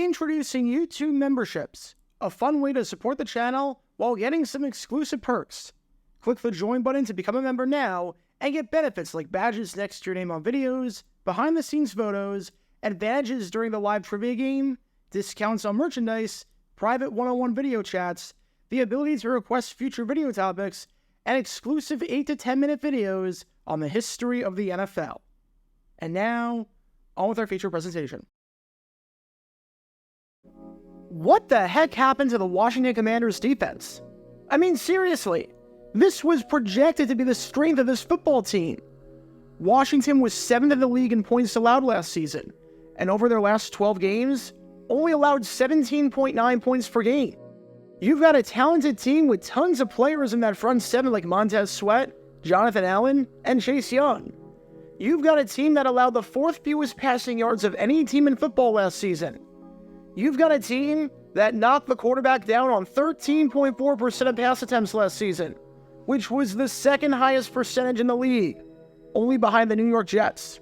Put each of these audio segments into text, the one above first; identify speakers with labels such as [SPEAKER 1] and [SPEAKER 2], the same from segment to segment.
[SPEAKER 1] Introducing YouTube memberships, a fun way to support the channel while getting some exclusive perks. Click the join button to become a member now and get benefits like badges next to your name on videos, behind-the-scenes photos, advantages during the live trivia game, discounts on merchandise, private one-on-one video chats, the ability to request future video topics, and exclusive 8 to 10 minute videos on the history of the NFL. And now, on with our feature presentation. What the heck happened to the Washington Commanders defense? I mean, seriously, this was projected to be the strength of this football team. Washington was 7th in the league in points allowed last season, and over their last 12 games, only allowed 17.9 points per game. You've got a talented team with tons of players in that front seven like Montez Sweat, Jonathan Allen, and Chase Young. You've got a team that allowed the 4th fewest passing yards of any team in football last season. You've got a team that knocked the quarterback down on 13.4% of pass attempts last season, which was the second highest percentage in the league, only behind the New York Jets.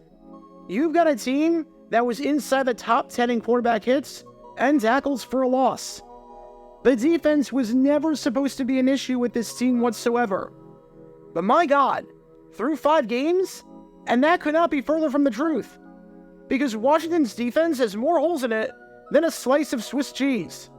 [SPEAKER 1] You've got a team that was inside the top 10 in quarterback hits and tackles for a loss. The defense was never supposed to be an issue with this team whatsoever. But my God, through 5 games, and that could not be further from the truth, because Washington's defense has more holes in it than a slice of Swiss cheese.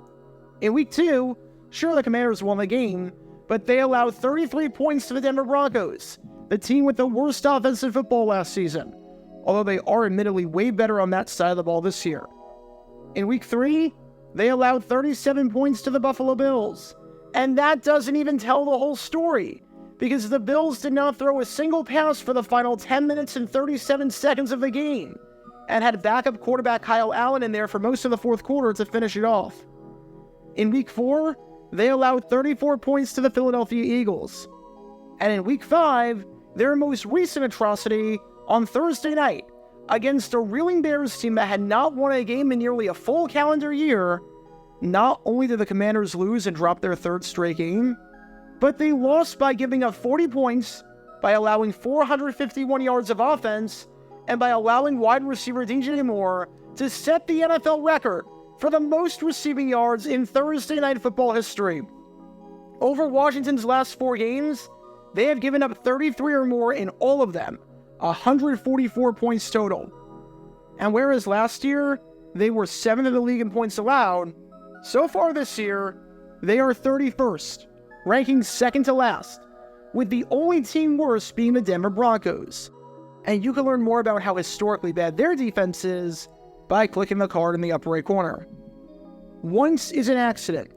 [SPEAKER 1] In Week 2, sure, the Commanders won the game, but they allowed 33 points to the Denver Broncos, the team with the worst offensive football last season, although they are admittedly way better on that side of the ball this year. In Week 3, they allowed 37 points to the Buffalo Bills, and that doesn't even tell the whole story, because the Bills did not throw a single pass for the final 10 minutes and 37 seconds of the game, and had backup quarterback Kyle Allen in there for most of the fourth quarter to finish it off. In Week 4, they allowed 34 points to the Philadelphia Eagles. And in Week 5, their most recent atrocity on Thursday night against a reeling Bears team that had not won a game in nearly a full calendar year, not only did the Commanders lose and drop their 3rd straight game, but they lost by giving up 40 points, by allowing 451 yards of offense, and by allowing wide receiver DJ Moore to set the NFL record for the most receiving yards in Thursday Night Football history. Over Washington's last 4 games, they have given up 33 or more in all of them, 144 points total. And whereas last year, they were 7th in the league in points allowed, so far this year, they are 31st, ranking 2nd to last, with the only team worse being the Denver Broncos. And you can learn more about how historically bad their defense is by clicking the card in the upper right corner. Once is an accident,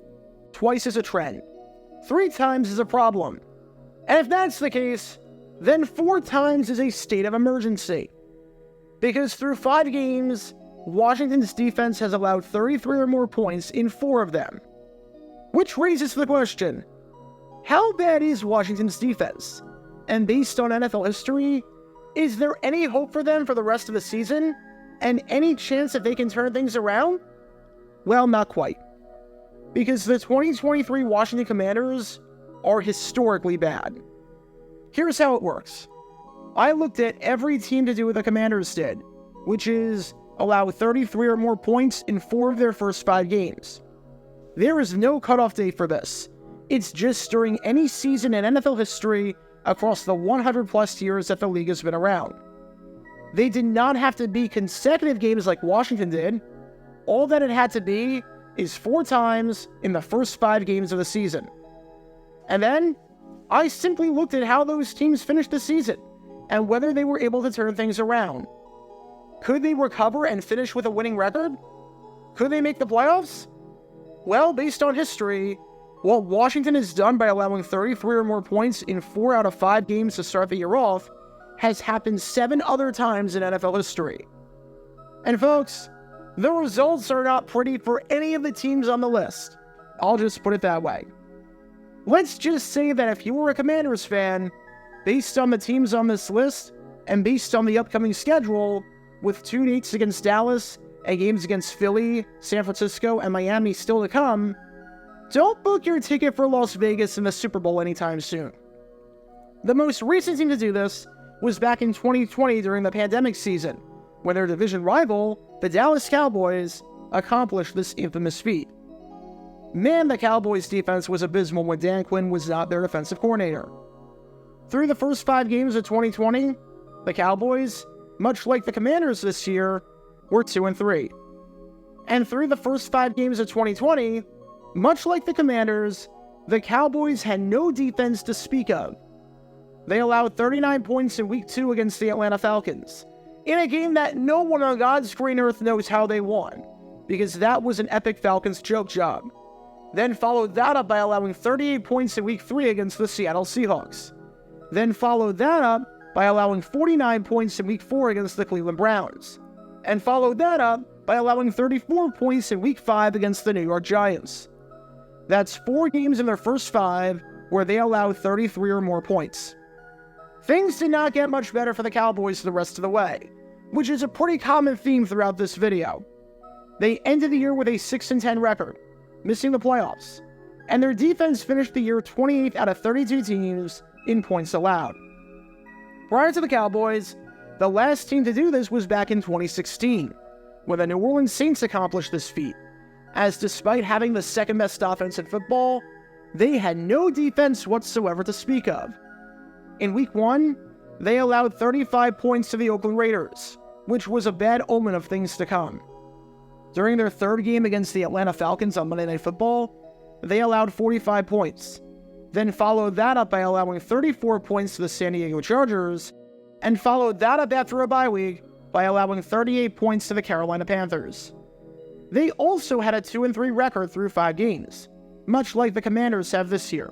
[SPEAKER 1] twice is a trend, 3 times is a problem. And if that's the case, then 4 times is a state of emergency. Because through 5 games, Washington's defense has allowed 33 or more points in 4 of them. Which raises the question, how bad is Washington's defense? And based on NFL history, is there any hope for them for the rest of the season? And any chance that they can turn things around? Well, not quite. Because the 2023 Washington Commanders are historically bad. Here's how it works. I looked at every team to do what the Commanders did, which is allow 33 or more points in 4 of their first 5 games. There is no cutoff date for this. It's just during any season in NFL history across the 100-plus years that the league has been around. They did not have to be consecutive games like Washington did. All that it had to be is 4 times in the first 5 games of the season. And then, I simply looked at how those teams finished the season, and whether they were able to turn things around. Could they recover and finish with a winning record? Could they make the playoffs? Well, based on history, what Washington has done by allowing 33 or more points in 4 out of 5 games to start the year off has happened 7 other times in NFL history. And folks, the results are not pretty for any of the teams on the list. I'll just put it that way. Let's just say that if you were a Commanders fan, based on the teams on this list, and based on the upcoming schedule, with 2 dates against Dallas and games against Philly, San Francisco, and Miami still to come, don't book your ticket for Las Vegas in the Super Bowl anytime soon. The most recent team to do this was back in 2020 during the pandemic season, when their division rival, the Dallas Cowboys, accomplish this infamous feat. Man, the Cowboys' defense was abysmal when Dan Quinn was not their defensive coordinator. Through the first 5 games of 2020, the Cowboys, much like the Commanders this year, were 2-3. And through the first 5 games of 2020, much like the Commanders, the Cowboys had no defense to speak of. They allowed 39 points in Week 2 against the Atlanta Falcons, in a game that no one on God's green earth knows how they won, because that was an epic Falcons choke job. Then followed that up by allowing 38 points in Week 3 against the Seattle Seahawks. Then followed that up by allowing 49 points in Week 4 against the Cleveland Browns. And followed that up by allowing 34 points in Week 5 against the New York Giants. That's 4 games in their first 5 where they allowed 33 or more points. Things did not get much better for the Cowboys the rest of the way, which is a pretty common theme throughout this video. They ended the year with a 6-10 record, missing the playoffs, and their defense finished the year 28th out of 32 teams in points allowed. Prior to the Cowboys, the last team to do this was back in 2016, when the New Orleans Saints accomplished this feat, as despite having the second best offense in football, they had no defense whatsoever to speak of. In Week 1, they allowed 35 points to the Oakland Raiders, which was a bad omen of things to come. During their 3rd game against the Atlanta Falcons on Monday Night Football, they allowed 45 points, then followed that up by allowing 34 points to the San Diego Chargers, and followed that up after a bye week by allowing 38 points to the Carolina Panthers. They also had a 2-3 record through 5 games, much like the Commanders have this year.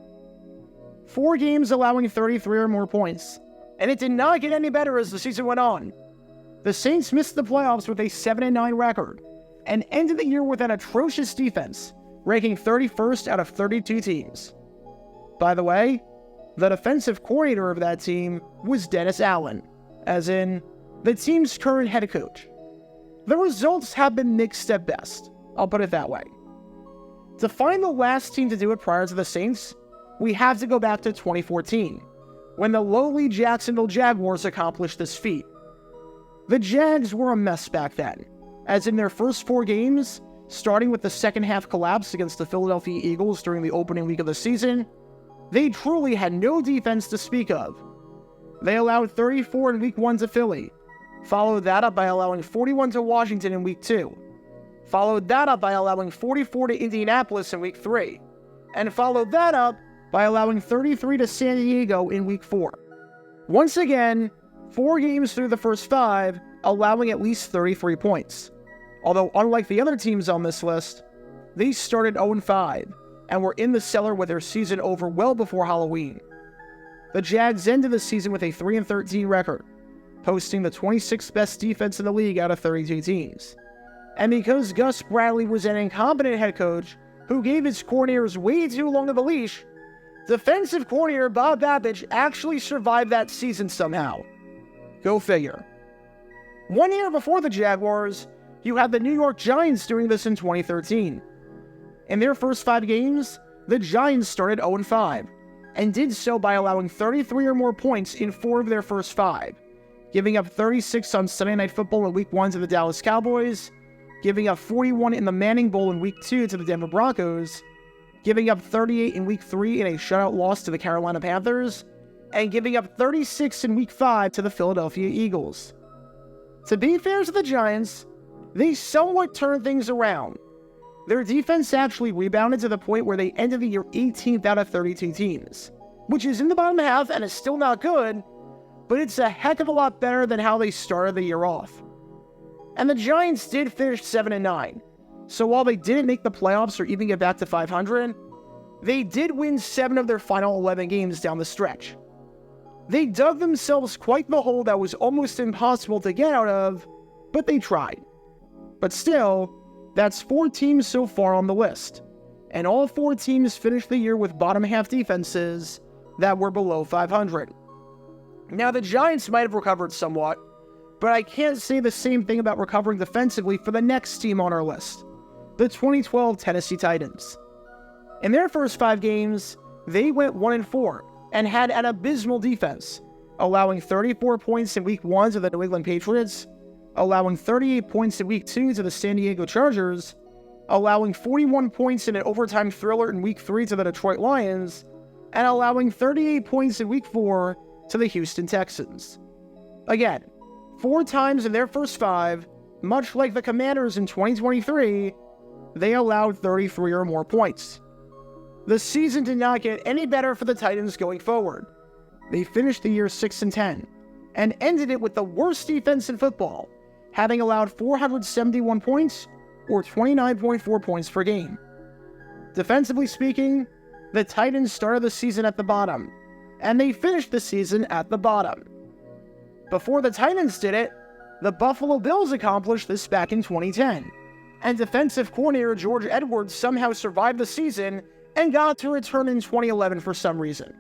[SPEAKER 1] 4 games allowing 33 or more points, and it did not get any better as the season went on. The Saints missed the playoffs with a 7-9 record, and ended the year with an atrocious defense, ranking 31st out of 32 teams. By the way, the defensive coordinator of that team was Dennis Allen, as in, the team's current head coach. The results have been mixed at best, I'll put it that way. To find the last team to do it prior to the Saints, we have to go back to 2014, when the lowly Jacksonville Jaguars accomplished this feat. The Jags were a mess back then, as in their first 4 games, starting with the second half collapse against the Philadelphia Eagles during the opening week of the season, they truly had no defense to speak of. They allowed 34 in Week 1 to Philly, followed that up by allowing 41 to Washington in Week 2, followed that up by allowing 44 to Indianapolis in Week 3, and followed that up by allowing 33 to San Diego in Week 4. Once again, 4 games through the first 5, allowing at least 33 points. Although unlike the other teams on this list, they started 0-5 and were in the cellar with their season over well before Halloween. The Jags ended the season with a 3-13 record, posting the 26th best defense in the league out of 32 teams. And because Gus Bradley was an incompetent head coach who gave his coordinators way too long of a leash, defensive coordinator Bob Babich actually survived that season somehow. Go figure. 1 year before the Jaguars, you had the New York Giants doing this in 2013. In their first 5 games, the Giants started 0-5, and did so by allowing 33 or more points in 4 of their first 5, giving up 36 on Sunday Night Football in Week 1 to the Dallas Cowboys, giving up 41 in the Manning Bowl in Week 2 to the Denver Broncos, giving up 38 in Week 3 in a shutout loss to the Carolina Panthers, and giving up 36 in Week 5 to the Philadelphia Eagles. To be fair to the Giants, they somewhat turned things around. Their defense actually rebounded to the point where they ended the year 18th out of 32 teams, which is in the bottom half and is still not good, but it's a heck of a lot better than how they started the year off. And the Giants did finish 7-9, so while they didn't make the playoffs or even get back to 500, they did win 7 of their final 11 games down the stretch. They dug themselves quite the hole that was almost impossible to get out of, but they tried. But still, that's 4 teams so far on the list, and all 4 teams finished the year with bottom half defenses that were below 500. Now, the Giants might have recovered somewhat, but I can't say the same thing about recovering defensively for the next team on our list, the 2012 Tennessee Titans. In their first 5 games, they went 1-4 and had an abysmal defense, allowing 34 points in Week 1 to the New England Patriots, allowing 38 points in Week 2 to the San Diego Chargers, allowing 41 points in an overtime thriller in Week 3 to the Detroit Lions, and allowing 38 points in Week 4 to the Houston Texans. Again, 4 times in their first 5, much like the Commanders in 2023, they allowed 33 or more points. The season did not get any better for the Titans going forward. They finished the year 6-10, and ended it with the worst defense in football, having allowed 471 points, or 29.4 points per game. Defensively speaking, the Titans started the season at the bottom, and they finished the season at the bottom. Before the Titans did it, the Buffalo Bills accomplished this back in 2010, and defensive coordinator George Edwards somehow survived the season and got to return in 2011 for some reason.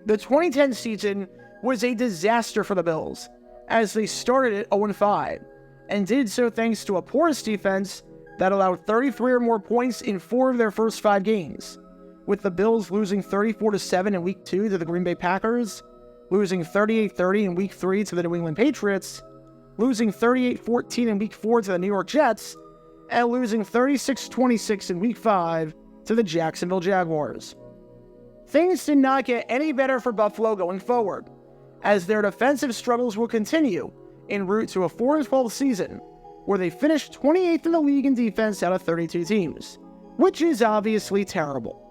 [SPEAKER 1] The 2010 season was a disaster for the Bills, as they started at 0-5, and did so thanks to a porous defense that allowed 33 or more points in 4 of their first 5 games, with the Bills losing 34-7 in Week 2 to the Green Bay Packers, losing 38-30 in Week 3 to the New England Patriots, losing 38-14 in Week 4 to the New York Jets, and losing 36-26 in Week 5 to the Jacksonville Jaguars. Things did not get any better for Buffalo going forward, as their defensive struggles will continue en route to a 4-12 season, where they finished 28th in the league in defense out of 32 teams, which is obviously terrible.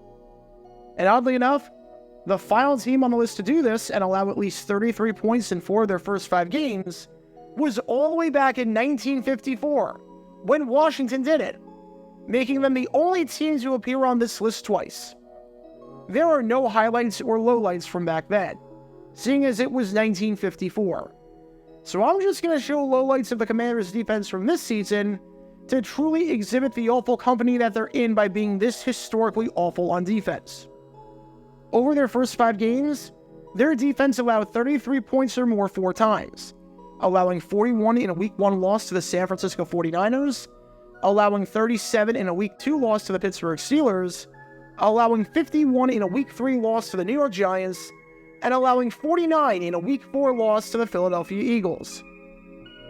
[SPEAKER 1] And oddly enough, the final team on the list to do this and allow at least 33 points in 4 of their first 5 games was all the way back in 1954, when Washington did it, making them the only team to appear on this list twice. There are no highlights or lowlights from back then, seeing as it was 1954. So I'm just going to show lowlights of the Commanders' defense from this season to truly exhibit the awful company that they're in by being this historically awful on defense. Over their first 5 games, their defense allowed 33 points or more 4 times, allowing 41 in a Week 1 loss to the San Francisco 49ers, allowing 37 in a Week 2 loss to the Pittsburgh Steelers, allowing 51 in a Week 3 loss to the New York Giants, and allowing 49 in a Week 4 loss to the Philadelphia Eagles.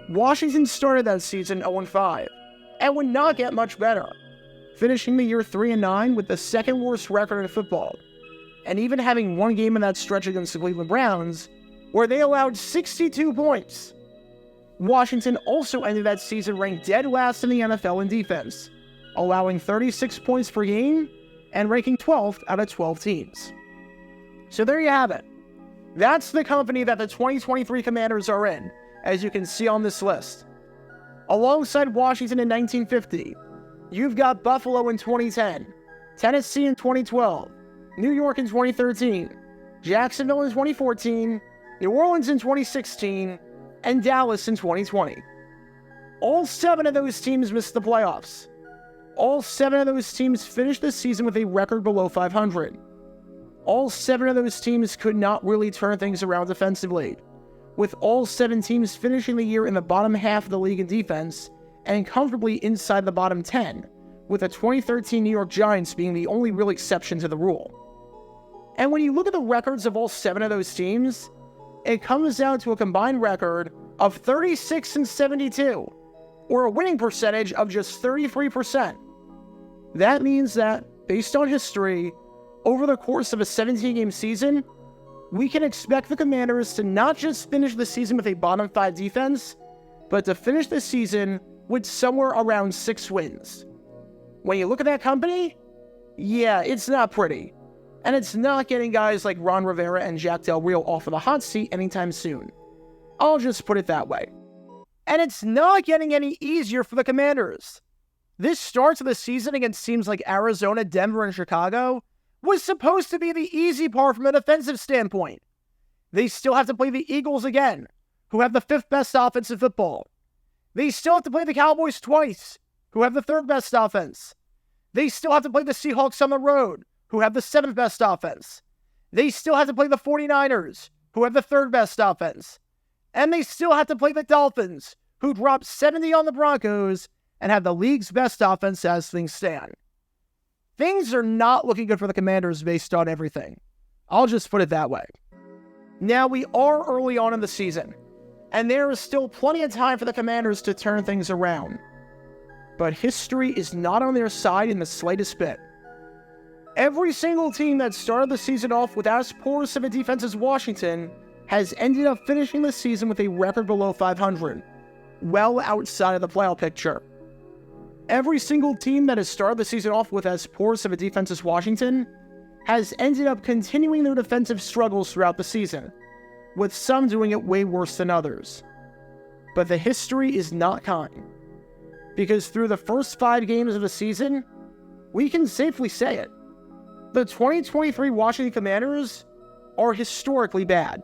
[SPEAKER 1] Washington started that season 0-5, and would not get much better, finishing the year 3-9 with the second worst record in football, and even having 1 game in that stretch against the Cleveland Browns, where they allowed 62 points. Washington also ended that season ranked dead last in the NFL in defense, allowing 36 points per game, and ranking 12th out of 12 teams. So there you have it. That's the company that the 2023 Commanders are in, as you can see on this list. Alongside Washington in 1950, you've got Buffalo in 2010, Tennessee in 2012, New York in 2013, Jacksonville in 2014, New Orleans in 2016, and Dallas in 2020. All 7 of those teams missed the playoffs. All 7 of those teams finished the season with a record below 500. All 7 of those teams could not really turn things around defensively, with all 7 teams finishing the year in the bottom half of the league in defense and comfortably inside the bottom 10, with the 2013 New York Giants being the only real exception to the rule. And when you look at the records of all 7 of those teams, it comes down to a combined record of 36-72, or a winning percentage of just 33%. That means that, based on history, over the course of a 17-game season, we can expect the Commanders to not just finish the season with a bottom 5 defense, but to finish the season with somewhere around 6 wins. When you look at that company, yeah, it's not pretty. And it's not getting guys like Ron Rivera and Jack Del Rio off of the hot seat anytime soon. I'll just put it that way. And it's not getting any easier for the Commanders. This start to the season against teams like Arizona, Denver, and Chicago was supposed to be the easy part from a defensive standpoint. They still have to play the Eagles again, who have the 5th best offense in football. They still have to play the Cowboys twice, who have the 3rd best offense. They still have to play the Seahawks on the road, who have the 7th best offense. They still have to play the 49ers, who have the 3rd best offense. And they still have to play the Dolphins, who dropped 70 on the Broncos and have the league's best offense as things stand. Things are not looking good for the Commanders based on everything. I'll just put it that way. Now, we are early on in the season, and there is still plenty of time for the Commanders to turn things around. But history is not on their side in the slightest bit. Every single team that started the season off with as porous of a defense as Washington has ended up finishing the season with a record below 500, well outside of the playoff picture. Every single team that has started the season off with as porous of a defense as Washington has ended up continuing their defensive struggles throughout the season, with some doing it way worse than others. But the history is not kind, because through the first 5 games of the season, we can safely say it. The 2023 Washington Commanders are historically bad.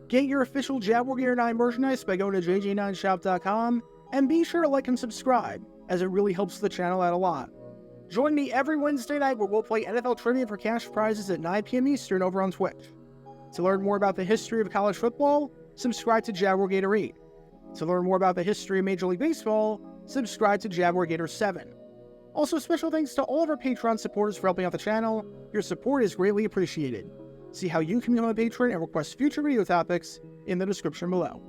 [SPEAKER 1] Get your official Jaguar Gear 9 merchandise by going to jj9shop.com, and be sure to like and subscribe, as it really helps the channel out a lot. Join me every Wednesday night where we'll play NFL Trivia for cash prizes at 9 p.m. Eastern over on Twitch. To learn more about the history of college football, subscribe to Jaguar Gator 8. To learn more about the history of Major League Baseball, subscribe to Jaguar Gator 7. Also, special thanks to all of our Patreon supporters for helping out the channel. Your support is greatly appreciated. See how you can become a patron and request future video topics in the description below.